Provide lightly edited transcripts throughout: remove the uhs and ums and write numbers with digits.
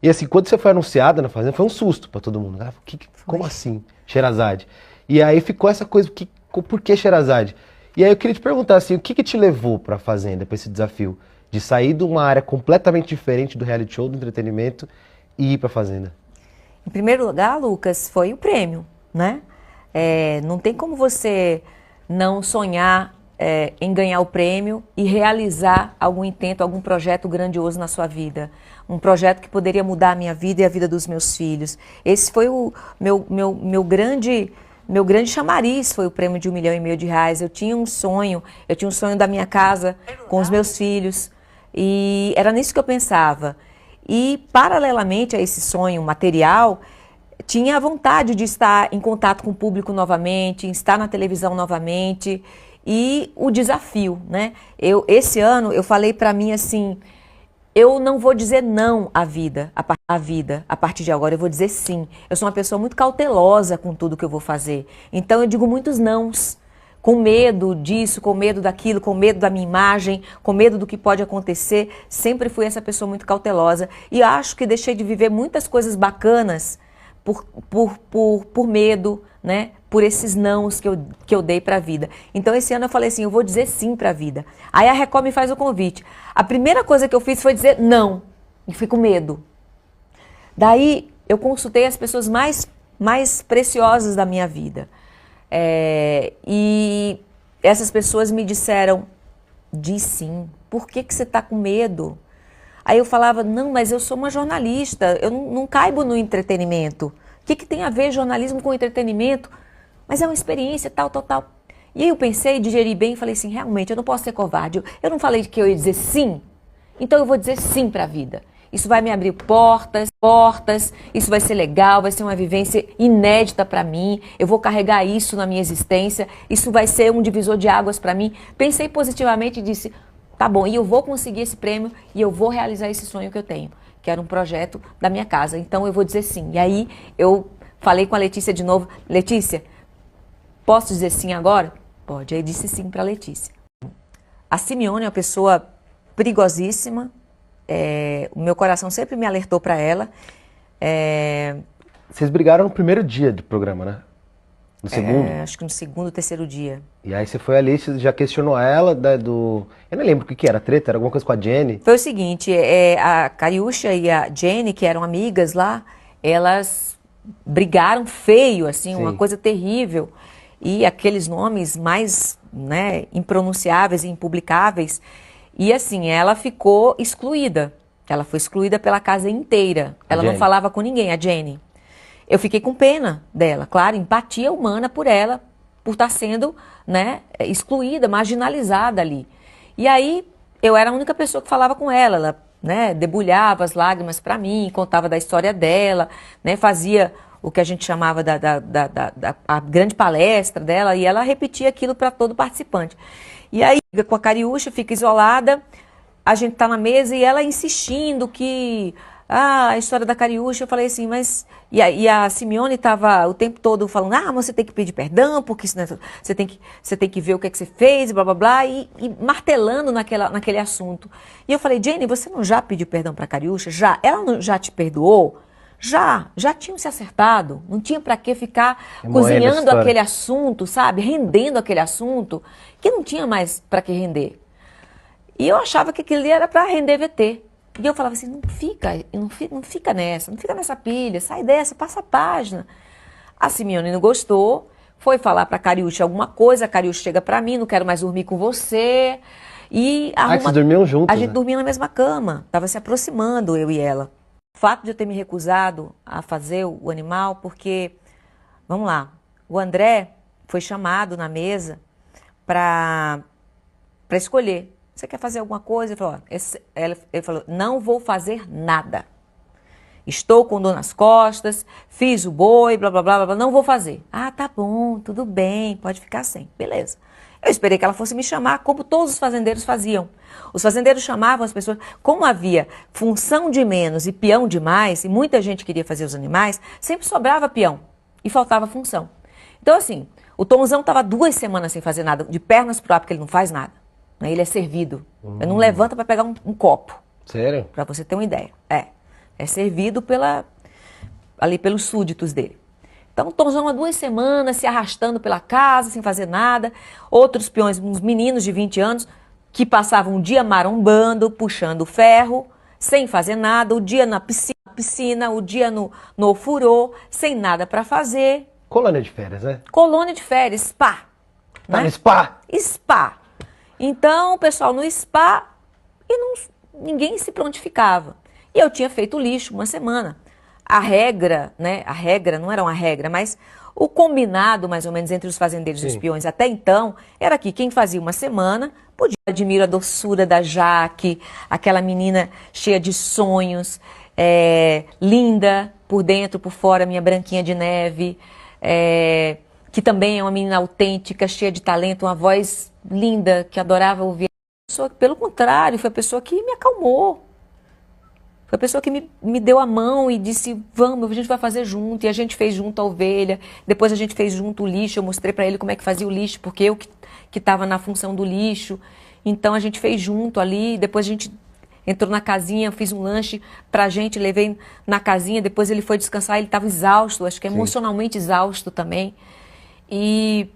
E assim, quando você foi anunciada na Fazenda, foi um susto pra todo mundo. Como assim, Sherazade? E aí ficou essa coisa, por que Sherazade? E aí eu queria te perguntar assim, o que te levou pra Fazenda, pra esse desafio? De sair de uma área completamente diferente do reality show, do entretenimento, e ir pra Fazenda? Em primeiro lugar, Lucas, foi o prêmio, né? Não tem como você não sonhar em ganhar o prêmio e realizar algum intento, algum projeto grandioso na sua vida. Um projeto que poderia mudar a minha vida e a vida dos meus filhos. Esse foi o meu grande chamariz, foi o prêmio de R$1,5 milhão. Eu tinha um sonho da minha casa com os meus filhos e era nisso que eu pensava. E, paralelamente a esse sonho material, tinha a vontade de estar em contato com o público novamente, estar na televisão novamente e o desafio, né? Esse ano eu falei para mim assim, eu não vou dizer não à vida, a partir de agora, eu vou dizer sim. Eu sou uma pessoa muito cautelosa com tudo que eu vou fazer, então eu digo muitos nãos. Com medo disso, com medo daquilo, com medo da minha imagem, com medo do que pode acontecer. Sempre fui essa pessoa muito cautelosa. E acho que deixei de viver muitas coisas bacanas por medo, né? Por esses nãos que eu dei para a vida. Então, esse ano eu falei assim, eu vou dizer sim para a vida. Aí a Record me faz o convite. A primeira coisa que eu fiz foi dizer não. E fui com medo. Daí, eu consultei as pessoas mais preciosas da minha vida. E essas pessoas me disseram, diz sim, por que você está com medo? Aí eu falava, não, mas eu sou uma jornalista, eu não caibo no entretenimento. O que tem a ver jornalismo com entretenimento? Mas é uma experiência, tal. E aí eu pensei, digeri bem e falei assim, realmente, eu não posso ser covarde. Eu não falei que eu ia dizer sim, então eu vou dizer sim para a vida. Isso vai me abrir portas, isso vai ser legal, vai ser uma vivência inédita para mim, eu vou carregar isso na minha existência, isso vai ser um divisor de águas para mim. Pensei positivamente e disse, tá bom, e eu vou conseguir esse prêmio e eu vou realizar esse sonho que eu tenho, que era um projeto da minha casa, então eu vou dizer sim. E aí eu falei com a Letícia de novo, Letícia, posso dizer sim agora? Pode, aí disse sim para a Letícia. A Simeone é uma pessoa perigosíssima, o meu coração sempre me alertou para ela. Vocês brigaram no primeiro dia do programa, né? No segundo? Acho que no segundo, terceiro dia. E aí você foi ali, você já questionou ela Eu não lembro o que era, treta? Era alguma coisa com a Jenny? Foi o seguinte, a Cariúcha e a Jenny, que eram amigas lá, elas brigaram feio, assim, Sim. Uma coisa terrível. E aqueles nomes mais, né, impronunciáveis e impublicáveis. E assim, ela ficou excluída. Ela foi excluída pela casa inteira. Ela não falava com ninguém, a Jenny. Eu fiquei com pena dela, claro, empatia humana por ela, por estar sendo, né, excluída, marginalizada ali. E aí, eu era a única pessoa que falava com ela. Ela, né, debulhava as lágrimas para mim, contava da história dela, né, fazia o que a gente chamava a grande palestra dela, e ela repetia aquilo para todo participante. E aí, com a Cariúcha, fica isolada, a gente está na mesa e ela insistindo que a história da Cariúcha, eu falei assim, mas... E a Simeone estava o tempo todo falando, mas você tem que pedir perdão, porque senão você tem que ver o que é que você fez, blá, blá, blá, e martelando naquele assunto. E eu falei, Jenny, você não já pediu perdão para a Cariúcha? Já? Ela não, já te perdoou? Já tinham se acertado, não tinha para que ficar cozinhando aquele assunto, sabe? Rendendo aquele assunto, que não tinha mais para que render. E eu achava que aquilo ali era para render VT. E eu falava assim, não fica nessa pilha, sai dessa, passa a página. A Simeone não gostou, foi falar para a Cariúcha alguma coisa, a Cariúcha chega para mim, não quero mais dormir com você. E vocês dormiam juntos? A gente dormia na mesma cama, estava se aproximando, eu e ela. O fato de eu ter me recusado a fazer o animal, porque, vamos lá, o André foi chamado na mesa para escolher. Você quer fazer alguma coisa? Ele falou, não vou fazer nada. Estou com dor nas costas, fiz o boi, blá, blá, blá, blá, não vou fazer. Ah, tá bom, tudo bem, pode ficar sem. Beleza. Eu esperei que ela fosse me chamar, como todos os fazendeiros faziam. Os fazendeiros chamavam as pessoas, como havia função de menos e peão de mais, e muita gente queria fazer os animais, sempre sobrava peão e faltava função. Então, assim, o Tomzão estava 2 semanas sem fazer nada, de pernas pro ar, porque ele não faz nada. Ele é servido. Ele não levanta para pegar um copo. Sério? Para você ter uma ideia. é servido ali pelos súditos dele. Então, Tonzão há 2 semanas se arrastando pela casa, sem fazer nada. Outros peões, uns meninos de 20 anos, que passavam o dia marombando, puxando ferro, sem fazer nada, o dia na piscina, o dia no ofurô, sem nada para fazer. Colônia de férias, né? Colônia de férias, spa. Tá né? no spa? Spa. Então, o pessoal no spa e ninguém se prontificava. E eu tinha feito lixo 1 semana. A regra, né? A regra não era uma regra, mas o combinado, mais ou menos, entre os fazendeiros e os peões até então, era que quem fazia 1 semana podia. Admiro a doçura da Jaque, aquela menina cheia de sonhos, linda por dentro, por fora, minha branquinha de neve, que também é uma menina autêntica, cheia de talento, uma voz linda, que adorava ouvir. Pelo contrário, foi a pessoa que me acalmou. Foi a pessoa que me deu a mão e disse, vamos, a gente vai fazer junto. E a gente fez junto a ovelha, depois a gente fez junto o lixo. Eu mostrei para ele como é que fazia o lixo, porque eu que estava na função do lixo. Então a gente fez junto ali, depois a gente entrou na casinha, fiz um lanche pra gente, levei na casinha, depois ele foi descansar, ele estava exausto, acho que emocionalmente exausto também. E,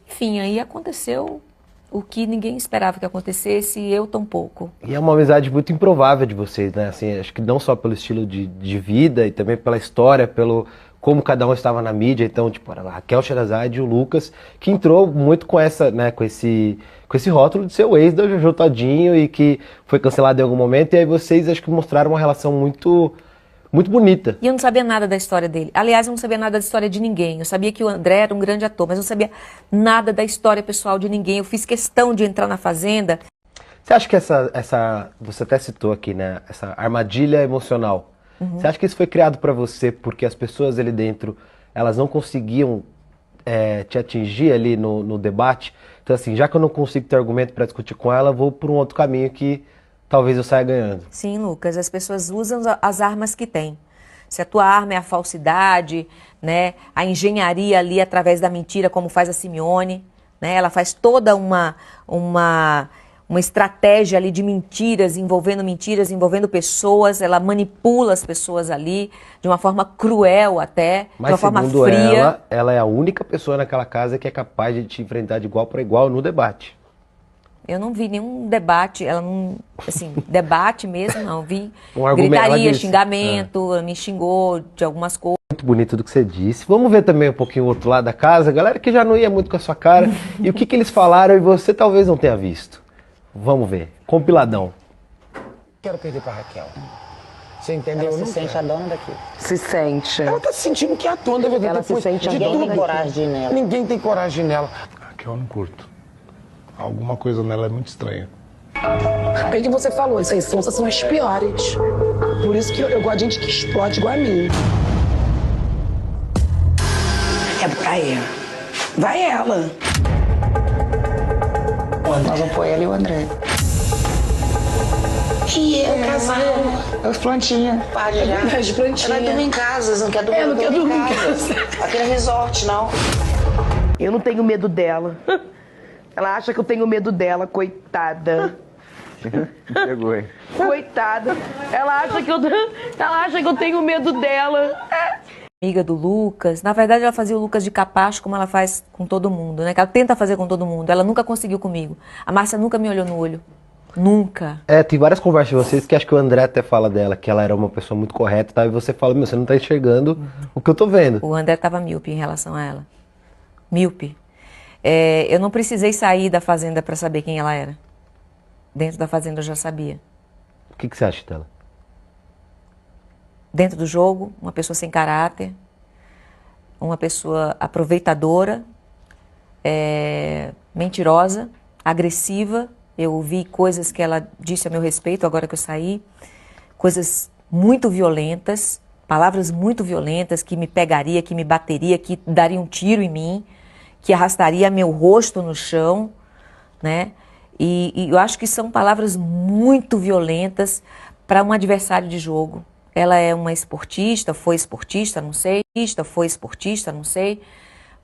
enfim, aí aconteceu o que ninguém esperava que acontecesse e eu tampouco. E é uma amizade muito improvável de vocês, né? Assim, acho que não só pelo estilo de vida e também pela história, pelo como cada um estava na mídia. Então, tipo, a Raquel Sherazade e o Lucas, que entrou muito com essa, né, com esse rótulo de ser o ex da Jojo Todinho e que foi cancelado em algum momento. E aí vocês, acho que mostraram uma relação muito bonita. E eu não sabia nada da história dele. Aliás, eu não sabia nada da história de ninguém. Eu sabia que o André era um grande ator, mas eu não sabia nada da história pessoal de ninguém. Eu fiz questão de entrar na Fazenda. Você acha que você até citou aqui, né, essa armadilha emocional, você acha que isso foi criado para você porque as pessoas ali dentro, elas não conseguiam te atingir ali no debate? Então assim, já que eu não consigo ter argumento para discutir com ela, vou por um outro caminho que talvez eu saia ganhando. Sim, Lucas, as pessoas usam as armas que têm. Se a tua arma é a falsidade, né, a engenharia ali através da mentira, como faz a Simeone, né, ela faz toda uma estratégia ali de mentiras, envolvendo pessoas, ela manipula as pessoas ali de uma forma cruel até, mas de uma forma segundo fria. ela é a única pessoa naquela casa que é capaz de te enfrentar de igual para igual no debate. Eu não vi nenhum debate, ela não, assim, debate mesmo, não. Vi argumento, gritaria, xingamento, ela me xingou de algumas coisas. Muito bonito do que você disse. Vamos ver também um pouquinho o outro lado da casa. Galera que já não ia muito com a sua cara. E o que eles falaram e você talvez não tenha visto. Vamos ver. Compiladão. Quero perder pra Raquel. Você entendeu? Ela se sente a dona daqui. Se sente. Ela tá se sentindo que é a dona, verdade. Ela se sente a de dona tudo. Ninguém tem coragem de ir nela. Ninguém tem coragem nela. Raquel eu não curto. Alguma coisa nela é muito estranha. É que você falou, essas sonsas são as piores. Por isso que eu gosto de gente que explode igual a mim. É por aí. Vai ela. Nós vamos pôr ela e o André. E é casal. As plantinhas. Para já. As plantinhas. Ela vai dormir em casa, você não quer dormir? Eu não quero dormir em casa. Aqui no resort, não. Eu não tenho medo dela. Ela acha que eu tenho medo dela, coitada. Pegou, hein? Coitada. Ela acha que eu tenho medo dela. Amiga do Lucas, na verdade ela fazia o Lucas de capacho como ela faz com todo mundo, né? Que ela tenta fazer com todo mundo, ela nunca conseguiu comigo. A Márcia nunca me olhou no olho, nunca. Tem várias conversas de vocês que acho que o André até fala dela, que ela era uma pessoa muito correta, tá? E você fala, você não tá enxergando o que eu tô vendo. O André tava míope em relação a ela, míope. Eu não precisei sair da Fazenda para saber quem ela era. Dentro da Fazenda eu já sabia. O que você acha dela? Dentro do jogo, uma pessoa sem caráter, uma pessoa aproveitadora, mentirosa, agressiva. Eu ouvi coisas que ela disse a meu respeito agora que eu saí, coisas muito violentas, palavras muito violentas que me pegaria, que me bateria, que daria um tiro em mim, que arrastaria meu rosto no chão, né? E eu acho que são palavras muito violentas para um adversário de jogo. Ela é uma esportista, foi esportista, não sei,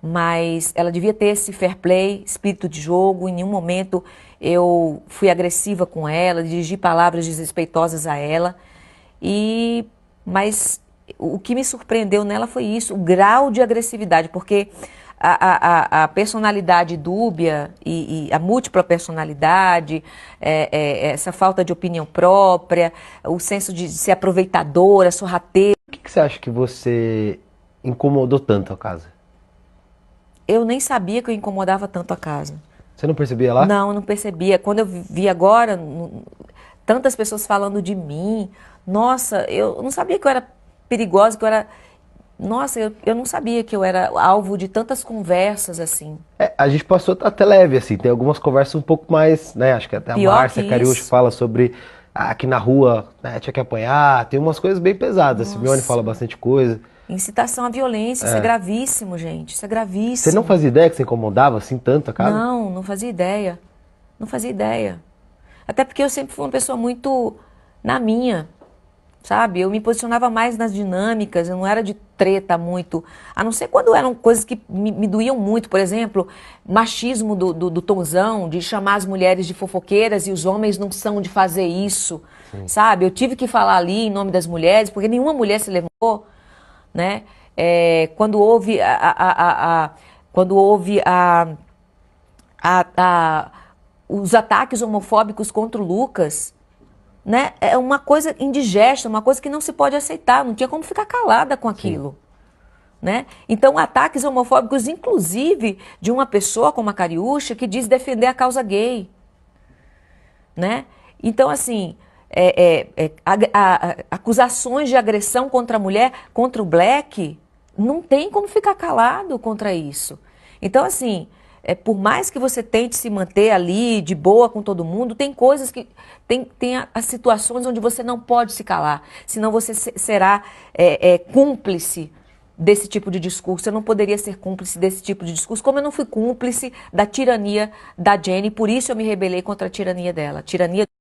mas ela devia ter esse fair play, espírito de jogo. Em nenhum momento eu fui agressiva com ela, dirigi palavras desrespeitosas a ela. E Mas o que me surpreendeu nela foi isso, o grau de agressividade, porque a personalidade dúbia e a múltipla personalidade, essa falta de opinião própria, o senso de ser aproveitadora, sorrateira. O que você acha que você incomodou tanto a casa? Eu nem sabia que eu incomodava tanto a casa. Você não percebia lá? Não, não percebia. Quando eu vi agora, tantas pessoas falando de mim, nossa, eu não sabia que eu era perigosa, que eu era... Nossa, eu não sabia que eu era alvo de tantas conversas assim. A gente passou até leve, assim, tem algumas conversas um pouco mais, né, acho que até a Pior Márcia que Cariúcho isso. fala sobre aqui na rua, né, tinha que apanhar, tem umas coisas bem pesadas, a Simeone fala bastante coisa. Incitação à violência, isso é gravíssimo, gente, isso é gravíssimo. Você não fazia ideia que você incomodava assim tanto a casa? Não, não fazia ideia, não fazia ideia. Até porque eu sempre fui uma pessoa muito na minha, sabe? Eu me posicionava mais nas dinâmicas, eu não era de treta muito, a não ser quando eram coisas que me doíam muito, por exemplo, machismo do Tonzão, de chamar as mulheres de fofoqueiras e os homens não são de fazer isso, sabe? Eu tive que falar ali em nome das mulheres, porque nenhuma mulher se levantou, né? Quando houve os ataques homofóbicos contra o Lucas, né? É uma coisa indigesta, uma coisa que não se pode aceitar, não tinha como ficar calada com aquilo. Né? Então, ataques homofóbicos, inclusive de uma pessoa como a Cariúcha, que diz defender a causa gay. Né? Então, assim, acusações de agressão contra a mulher, contra o Black, não tem como ficar calado contra isso. Então, assim, por mais que você tente se manter ali de boa com todo mundo, tem coisas que... Tem as situações onde você não pode se calar, senão você será cúmplice desse tipo de discurso. Eu não poderia ser cúmplice desse tipo de discurso, como eu não fui cúmplice da tirania da Jenny, por isso eu me rebelei contra a tirania dela.